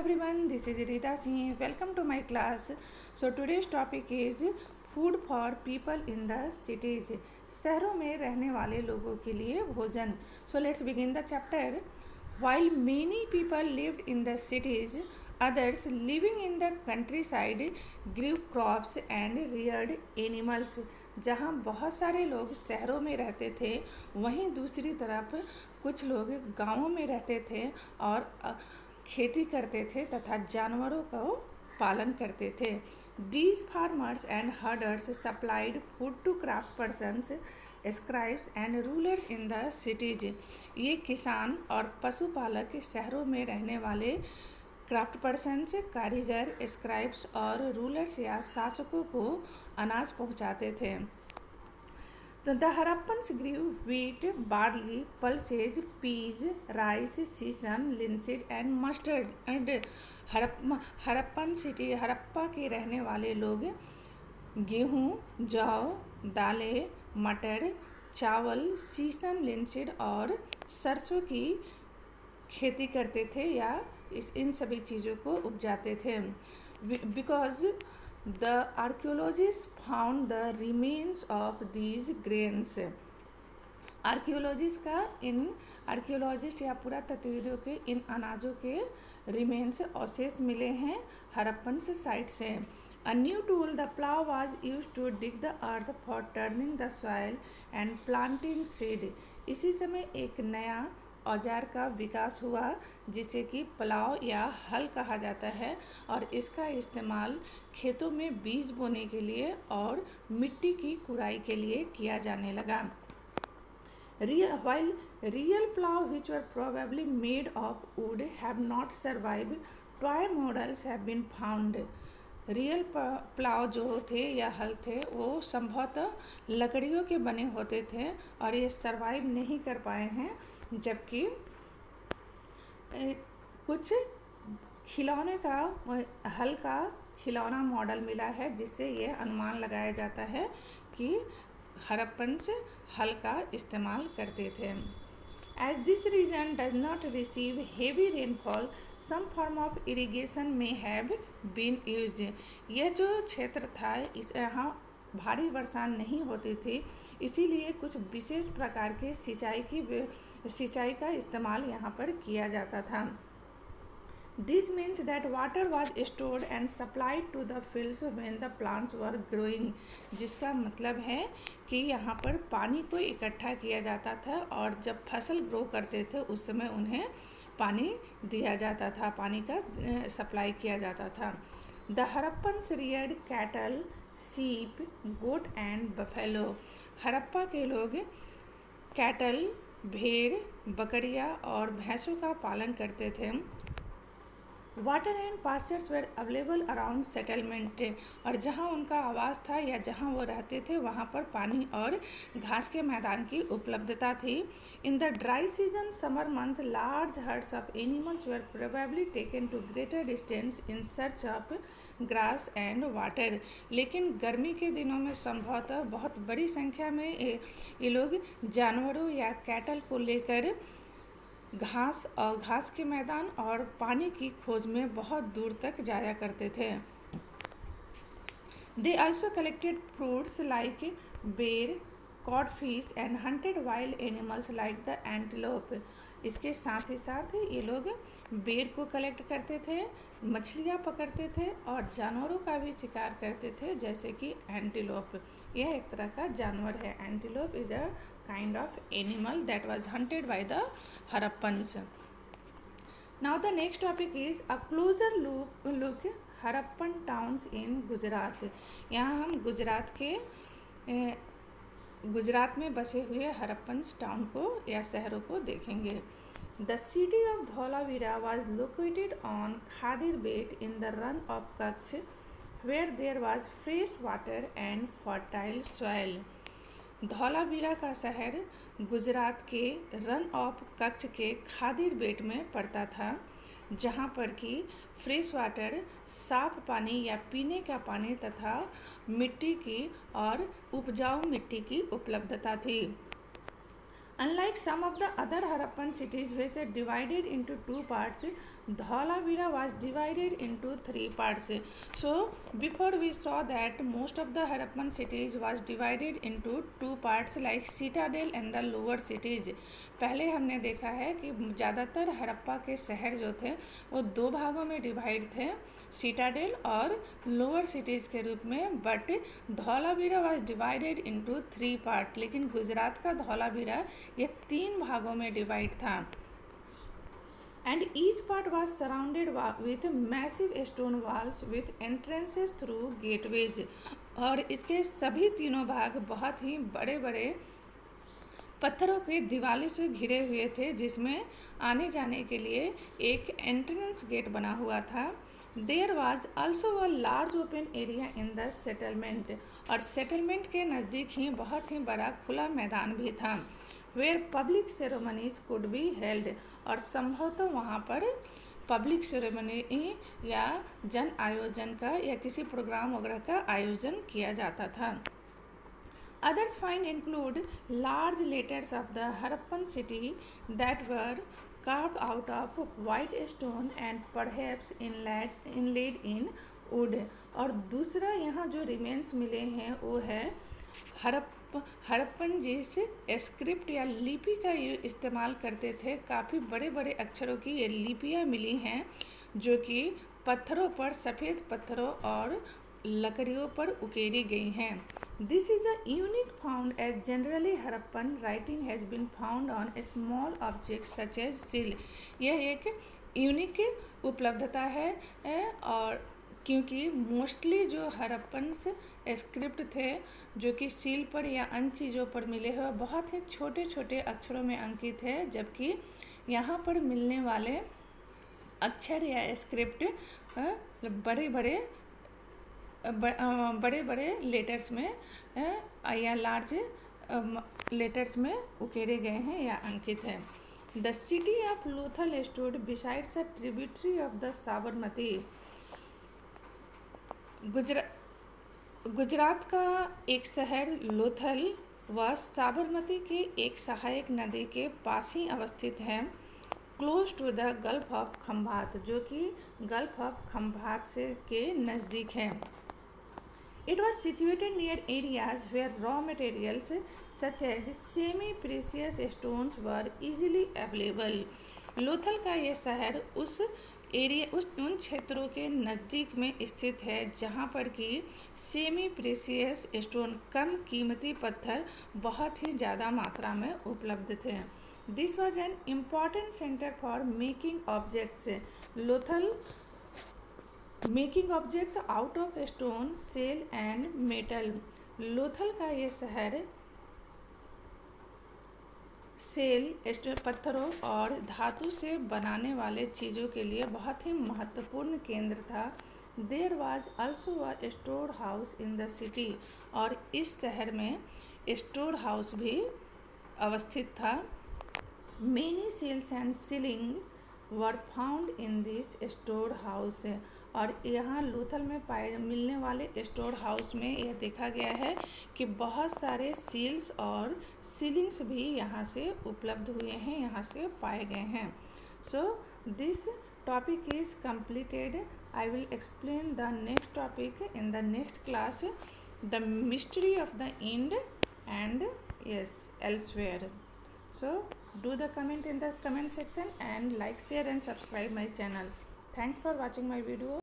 everyone, this is Rita Singh. Welcome to my class. So today's topic is food for people in the cities. शहरों में रहने वाले लोगों के लिए भोजन. So let's begin the chapter. While many people lived in the cities, others living in the countryside grew crops and reared animals. जहाँ बहुत सारे लोग शहरों में रहते थे, वहीं दूसरी तरफ कुछ लोग गाँवों में रहते थे और खेती करते थे तथा जानवरों को पालन करते थे. These farmers and herders supplied food to craft persons, scribes and rulers in the cities. ये किसान और पशुपालक शहरों में रहने वाले क्राफ्ट पर्सन्स, कारीगर, स्क्राइब्स और रूलर्स या शासकों को अनाज पहुंचाते थे. तो the Harappans grew wheat, barley, pulses, peas, rice, sesame, linseed and mustard. And Harappan city, Harappa के रहने वाले लोग गेहूँ, जौ, दालें, मटर, चावल, सीसम, लिंसीड और सरसों की खेती करते थे या इन सभी चीज़ों को उपजाते थे. Because the archaeologist found the remains of these grains. Archaeologist या पुरातत्वविदों के इन अनाजों के रिमेन्स अवशेष मिले हैं हरप्पन साइट से. A new tool, the plow, was used to dig the earth for turning the soil and planting seed. इसी समय एक नया औजार का विकास हुआ जिसे कि पलाव या हल कहा जाता है और इसका इस्तेमाल खेतों में बीज बोने के लिए और मिट्टी की कुड़ाई के लिए किया जाने लगा. While real plow which were probably made of wood have not survived, toy models have been found. Real plough जो थे या हल थे वो संभवतः लकड़ियों के बने होते थे और ये सरवाइव नहीं कर पाए हैं, जबकि कुछ खिलौने का हल का खिलौना मॉडल मिला है जिससे ये अनुमान लगाया जाता है कि हरप्पन से हल का इस्तेमाल करते थे. As this region does not receive heavy rainfall, some form of irrigation may have been used. यह जो क्षेत्र था यहाँ भारी वर्षा नहीं होती थी, इसीलिए कुछ विशेष प्रकार के सिंचाई का इस्तेमाल यहाँ पर किया जाता था. This means that water was stored and supplied to the fields when the plants were growing. जिसका मतलब है कि यहाँ पर पानी को इकट्ठा किया जाता था और जब फसल ग्रो करते थे उस समय उन्हें पानी दिया जाता था, पानी का सप्लाई किया जाता था. The Harappans reared cattle, sheep, goat and buffalo. Harappa के लोग कैटल, भेड़, बकरियाँ और भैंसों का पालन करते थे. Water and pastures were available around settlement. और जहाँ उनका आवास था या जहाँ वो रहते थे वहाँ पर पानी और घास के मैदान की उपलब्धता थी. In the dry season summer month large herds of animals were probably taken to greater distance in search of grass and water. लेकिन गर्मी के दिनों में संभवतः बहुत बड़ी संख्या में ये लोग जानवरों या कैटल को लेकर घास के मैदान और पानी की खोज में बहुत दूर तक जाया करते थे. They also collected fruits like bear, codfish and hunted wild animals like the antelope. इसके साथ ही साथ ये लोग बेर को कलेक्ट करते थे, मछलियाँ पकड़ते थे और जानवरों का भी शिकार करते थे जैसे कि एंटीलोप. यह एक तरह का जानवर है. Antelope is a kind of animal that was hunted by the Harappans. Now the next topic is a closer look Harappan towns in Gujarat. यहाँ हम गुजरात में बसे हुए हरप्पन टाउन को या शहरों को देखेंगे. The city of Dholavira was located on Khadir Belt in the run of Kutch, where there was fresh water and fertile soil. Dholavira का शहर गुजरात के रन ऑफ कच्छ के खादिर बेट में पड़ता था, जहाँ पर कि फ्रेश वाटर, साफ पानी या पीने का पानी तथा मिट्टी की और उपजाऊ मिट्टी की उपलब्धता थी. Unlike some of the other Harappan cities which are divided into two parts, Dholavira was divided into 3 parts. So before we saw that most of the Harappan cities was divided into 2 parts like citadel and the lower cities. पहले हमने देखा है कि ज़्यादातर हड़प्पा के शहर जो थे वो 2 भागों में डिवाइड थे, सिटाडेल और लोअर सिटीज़ के रूप में. But Dholavira was divided into 3 part. लेकिन गुजरात का धौलावीरा ये 3 भागों में डिवाइड था. And each part was surrounded with massive stone walls with entrances through gateways. और इसके सभी तीनों भाग बहुत ही बड़े बड़े पत्थरों के दीवारों से घिरे हुए थे, जिसमें आने जाने के लिए एक एंट्रेंस गेट बना हुआ था. There was also a large open area in the settlement. और सेटलमेंट के नज़दीक ही बहुत ही बड़ा खुला मैदान भी था. Where public ceremonies could be held. और संभवतः वहाँ पर पब्लिक सेरेमनी या जन आयोजन का या किसी प्रोग्राम वगैरह का आयोजन किया जाता था. Others find include large letters of the Harappan city that were carved out of white stone and perhaps inlaid in wood. और दूसरा यहाँ जो रिमेन्स मिले हैं वो है हड़प्पन जिस स्क्रिप्ट या लिपि का ये इस्तेमाल करते थे. काफ़ी बड़े बड़े अक्षरों की ये लिपियाँ मिली हैं जो कि पत्थरों पर, सफ़ेद पत्थरों और लकड़ियों पर उकेरी गई हैं. This is a unique found as generally Harappan writing has been found on a small objects such as seal. यह एक यूनिक उपलब्धता है और क्योंकि मोस्टली जो हड़प्पन स्क्रिप्ट थे जो कि सील पर या अन्य चीज़ों पर मिले हुए बहुत ही छोटे छोटे अक्षरों में अंकित है, जबकि यहाँ पर मिलने वाले अक्षर या स्क्रिप्ट बड़े बड़े लेटर्स में या लार्ज लेटर्स में उकेरे गए हैं या अंकित है. The city of Lothal stood besides a tributary of the Sabarmati. Gujarat का एक शहर लोथल व साबरमती की एक सहायक नदी के पास ही अवस्थित है. Close to the gulf of Khambhat, जो कि गल्फ ऑफ खंभात से के नज़दीक है. It was situated near areas where raw materials such as semi-precious stones were easily available. Lothal का ये शहर उन क्षेत्रों के नज़दीक में स्थित है जहाँ पर कि सेमी प्रेसियस स्टोन, कम कीमती पत्थर बहुत ही ज़्यादा मात्रा में उपलब्ध थे. This was an important centre for making objects. Lothal making objects out of stone, shell and metal. Lothal का ये शहर सेल, पत्थरों और धातु से बनाने वाले चीज़ों के लिए बहुत ही महत्वपूर्ण केंद्र था. There was also a store house in the city. और इस शहर में स्टोर हाउस भी अवस्थित था. Many seals and sealing were found in this store house. और यहाँ लोथल में मिलने वाले स्टोर हाउस में यह देखा गया है कि बहुत सारे सील्स और सीलिंग्स भी यहाँ से उपलब्ध हुए हैं, यहाँ से पाए गए हैं. So this topic is completed. I will explain the next topic in the next class, the mystery of the end and elsewhere. So do the comment in the comment section and like, share and subscribe my channel. Thanks for watching my video.